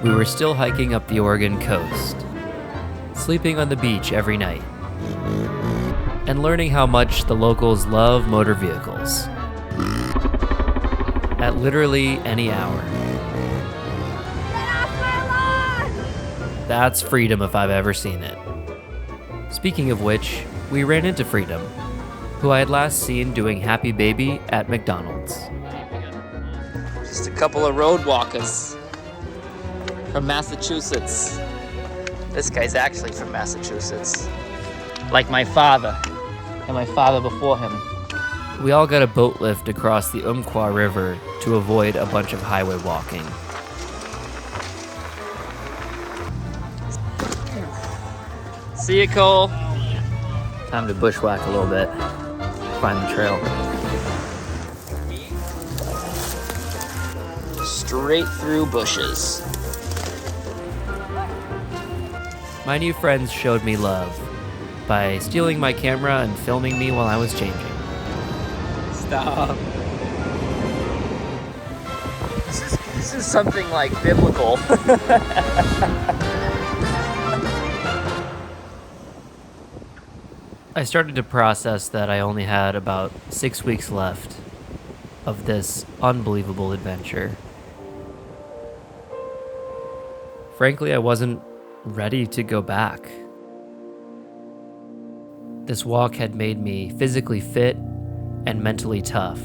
we were still hiking up the Oregon coast, sleeping on the beach every night, and learning how much the locals love motor vehicles. At literally any hour. That's freedom if I've ever seen it. Speaking of which, we ran into Freedom, who I had last seen doing Happy Baby at McDonald's. Just a couple of road walkers from Massachusetts. This guy's actually from Massachusetts. Like my father, and my father before him. We all got a boat lift across the Umpqua River to avoid a bunch of highway walking. See you, Cole. Time to bushwhack a little bit, find the trail. Straight through bushes. My new friends showed me love by stealing my camera and filming me while I was changing. Stop. This is something like biblical. I started to process that I only had about 6 weeks left of this unbelievable adventure. Frankly, I wasn't ready to go back. This walk had made me physically fit and mentally tough.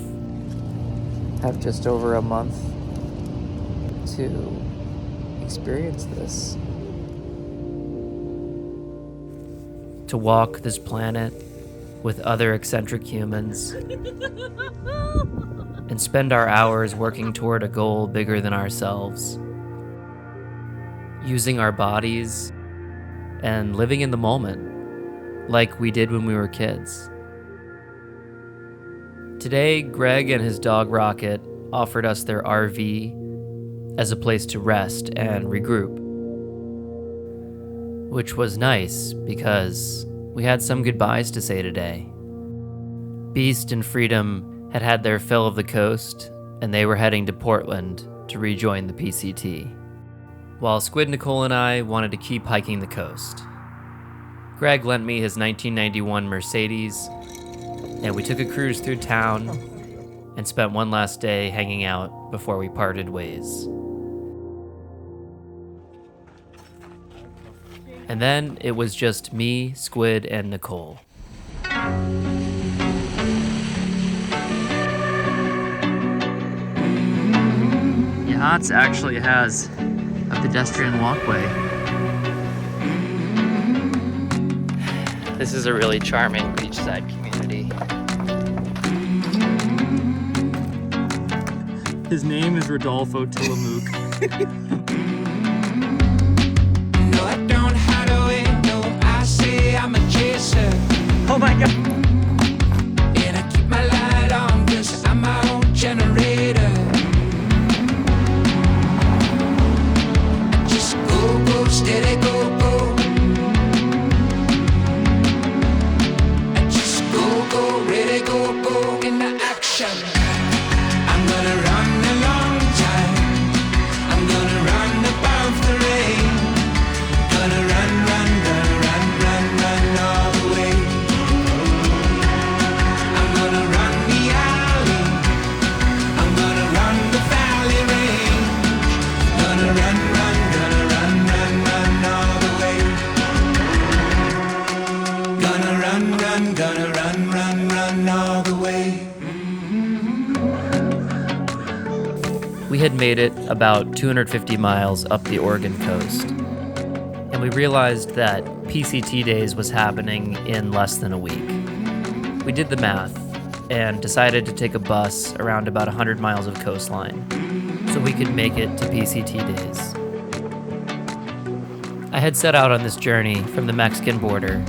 I have just over a month to experience this. To walk this planet with other eccentric humans and spend our hours working toward a goal bigger than ourselves, using our bodies and living in the moment like we did when we were kids. Today, Greg and his dog Rocket offered us their RV as a place to rest and regroup, which was nice because we had some goodbyes to say today. Beast and Freedom had had their fill of the coast, and they were heading to Portland to rejoin the PCT, while Squid Nicole and I wanted to keep hiking the coast. Greg lent me his 1991 Mercedes, and we took a cruise through town and spent one last day hanging out before we parted ways. And then it was just me, Squid, and Nicole. Yachts actually has a pedestrian walkway. This is a really charming beachside community. His name is Rodolfo Tillamook. No, I don't hide away. No, I say I'm a chaser. Oh my god. And I keep my light on, 'cause I'm my own generator. I just go, steady, go. I just go, ready, go into action. I'm gonna run a long time. I'm gonna run above the rain. Gonna run all the way. I'm gonna run the alley. I'm gonna run the valley range. Gonna run all the way. Gonna run all the way. We had made it about 250 miles up the Oregon coast, and we realized that PCT Daze was happening in less than a week. We did the math and decided to take a bus around about 100 miles of coastline so we could make it to PCT Daze. I had set out on this journey from the Mexican border,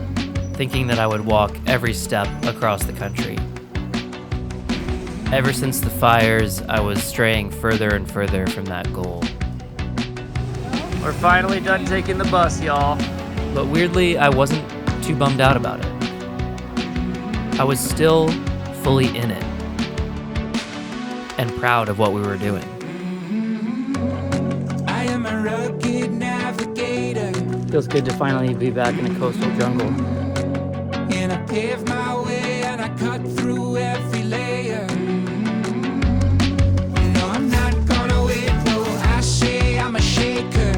thinking that I would walk every step across the country. Ever since the fires, I was straying further and further from that goal. We're finally done taking the bus, y'all. But weirdly, I wasn't too bummed out about it. I was still fully in it and proud of what we were doing. I am a rugged Feels good to finally be back in a coastal jungle. And I pave my way and I cut through every layer. No, I'm not gonna wait, no, I say I'm a shaker.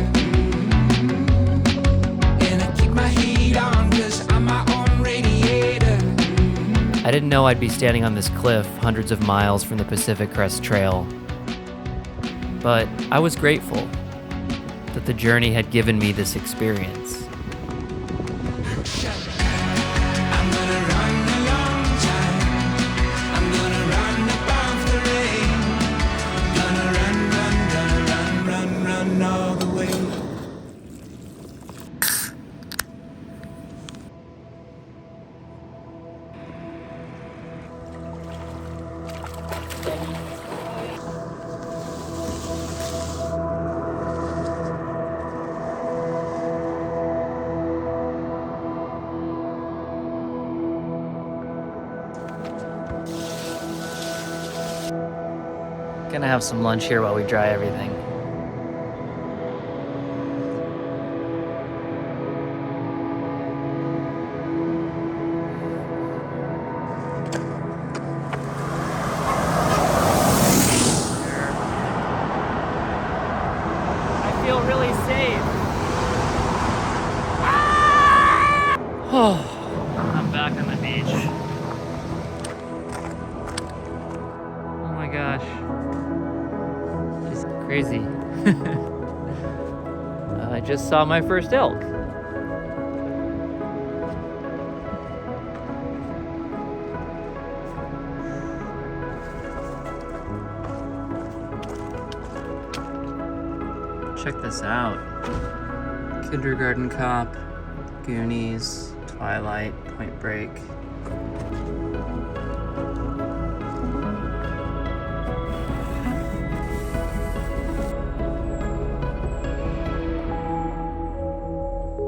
And I keep my heat on, cause I'm my own radiator. I didn't know I'd be standing on this cliff hundreds of miles from the Pacific Crest Trail. But I was grateful that the journey had given me this experience. I'm gonna run a long time. I'm gonna run above the rain. Gonna run all the way. Gonna have some lunch here while we dry everything. I feel really safe. Oh, I'm back on the beach. Oh my gosh. Just crazy. I just saw my first elk. Check this out. Kindergarten Cop, Goonies, Twilight, Point Break.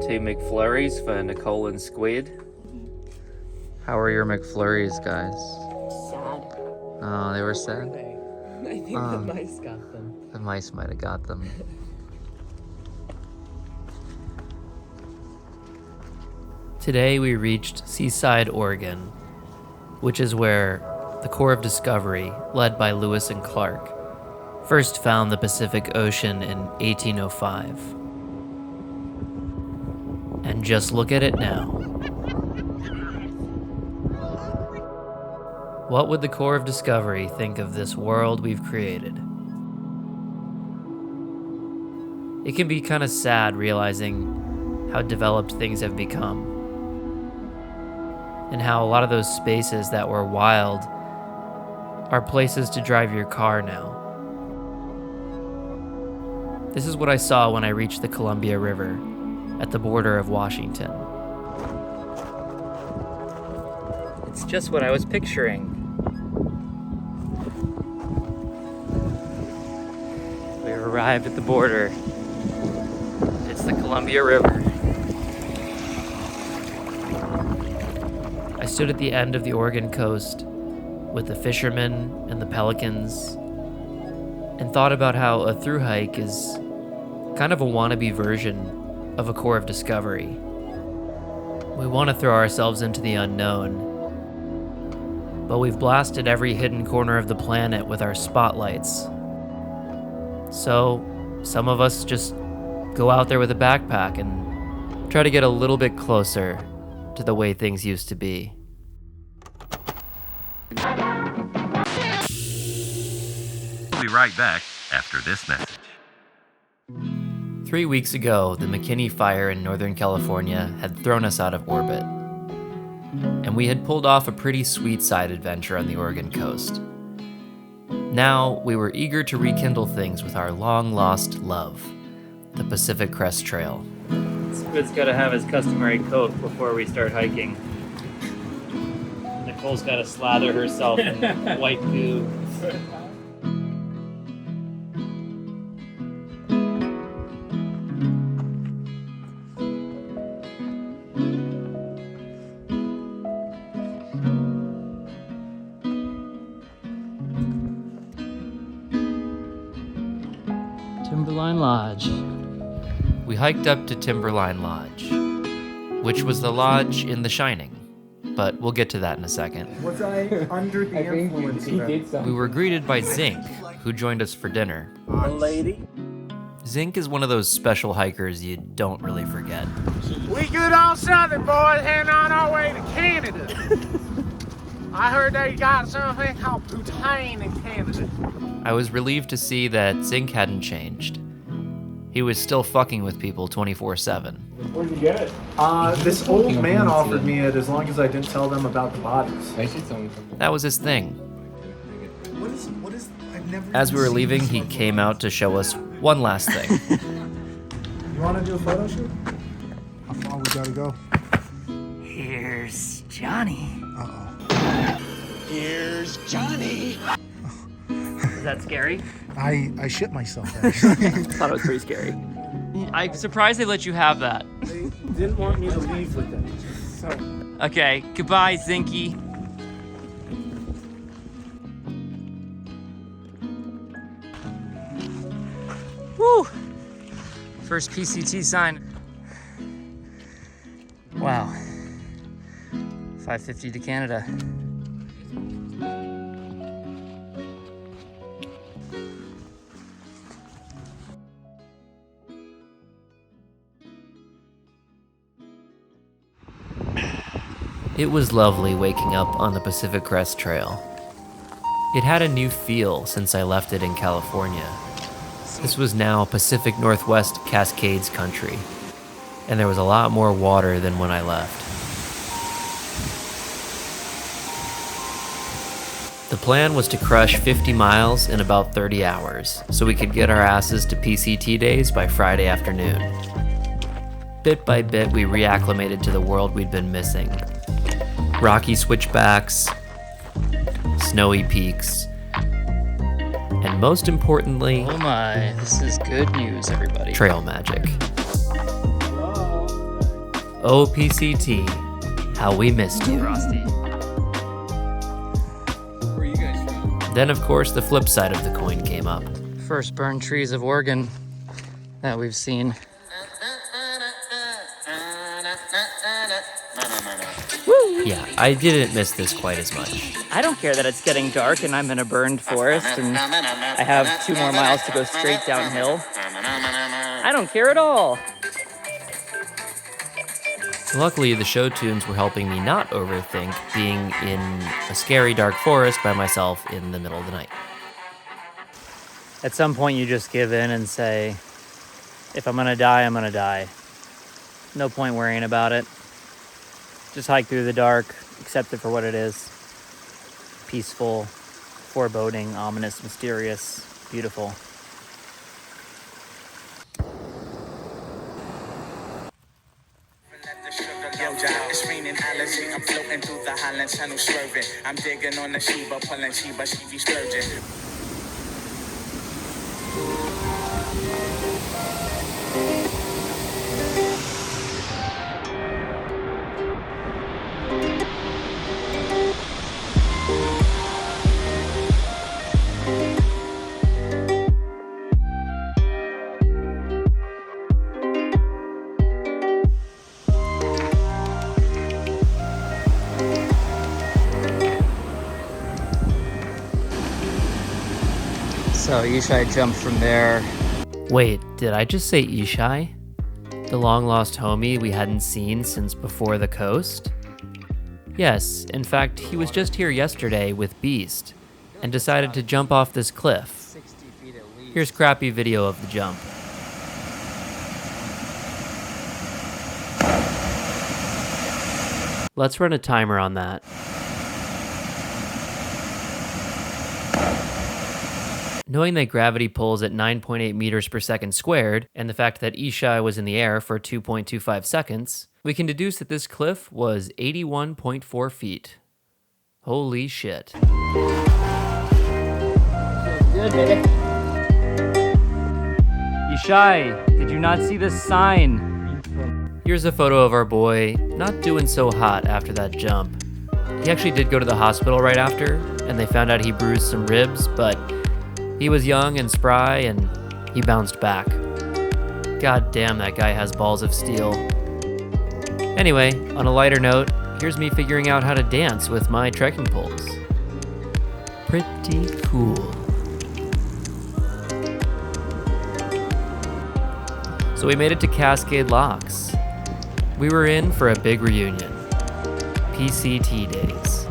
Two McFlurries for Nicole and Squid. How are your McFlurries, guys? Sad. Oh, they were sad? I think the mice got them. The mice might have got them. Today we reached Seaside, Oregon, which is where the Corps of Discovery, led by Lewis and Clark, first found the Pacific Ocean in 1805. And just look at it now. What would the Corps of Discovery think of this world we've created? It can be kind of sad realizing how developed things have become, and how a lot of those spaces that were wild are places to drive your car now. This is what I saw when I reached the Columbia River at the border of Washington. It's just what I was picturing. We arrived at the border. It's the Columbia River. I stood at the end of the Oregon coast with the fishermen and the pelicans and thought about how a thru hike is kind of a wannabe version of a Corps of Discovery. We want to throw ourselves into the unknown, but we've blasted every hidden corner of the planet with our spotlights. So some of us just go out there with a backpack and try to get a little bit closer to the way things used to be. We'll be right back after this message. 3 weeks ago, the McKinney fire in Northern California had thrown us out of orbit, and we had pulled off a pretty sweet side adventure on the Oregon coast. Now, we were eager to rekindle things with our long-lost love, the Pacific Crest Trail. Squid's gotta have his customary coat before we start hiking. Nicole's gotta slather herself in white goo. Timberline Lodge. we hiked up to Timberline Lodge, which was the lodge in The Shining, but we'll get to that in a second. Was I under the influence of it? We were greeted by Zinc, who joined us for dinner. A lady? Zinc is one of those special hikers you don't really forget. We good on Southern boys heading on our way to Canada. I heard they got something called poutine in Canada. I was relieved to see that Zinc hadn't changed. He was still fucking with people 24/7. Where'd you get it? This old man offered me it as long as I didn't tell them about the bodies. That was his thing. What is, I've never As we were leaving, he came out to show us one last thing. You want to do a photo shoot? How far we gotta go? Here's Johnny. Here's Johnny. Is that scary? I shit myself, actually. I thought it was pretty scary. I'm surprised they let you have that. They didn't want me to leave with them. So. Okay, goodbye, Zinky. Woo! First PCT sign. Wow. 550 to Canada. It was lovely waking up on the Pacific Crest Trail. It had a new feel since I left it in California. This was now Pacific Northwest Cascades country, and there was a lot more water than when I left. The plan was to crush 50 miles in about 30 hours, so we could get our asses to PCT Daze by Friday afternoon. Bit by bit, we reacclimated to the world we'd been missing. Rocky switchbacks, snowy peaks, and most importantly, Oh my, this is good news, everybody. trail magic. Oh, PCT, how we missed you. Frosty. Where are you guys from? Then, of course, the flip side of the coin came up. First burned trees of Oregon that we've seen. Yeah, I didn't miss this quite as much. I don't care that it's getting dark and I'm in a burned forest and I have 2 more miles to go straight downhill. I don't care at all. Luckily, the show tunes were helping me not overthink being in a scary dark forest by myself in the middle of the night. At some point you just give in and say, if I'm gonna die, I'm gonna die. No point worrying about it. Just hike through the dark, accept it for what it is. Peaceful, foreboding, ominous, mysterious, beautiful. It's raining allergy. I'm floating through the Highland Channel, swerving. I'm digging on the Sheba, pulling Sheba, she be splurging. So Yishai jumped from there. Wait, did I just say Ishai? The long-lost homie we hadn't seen since before the coast? Yes, in fact, he was just here yesterday with Beast and decided to jump off this cliff. Here's crappy video of the jump. Let's run a timer on that. Knowing that gravity pulls at 9.8 meters per second squared, and the fact that Ishai was in the air for 2.25 seconds, we can deduce that this cliff was 81.4 feet. Holy shit. Good, baby. Yishai, did you not see this sign? Here's a photo of our boy not doing so hot after that jump. He actually did go to the hospital right after, and they found out he bruised some ribs, but he was young and spry, and he bounced back. God damn, that guy has balls of steel. Anyway, on a lighter note, here's me figuring out how to dance with my trekking poles. Pretty cool. So we made it to Cascade Locks. We were in for a big reunion. PCT days.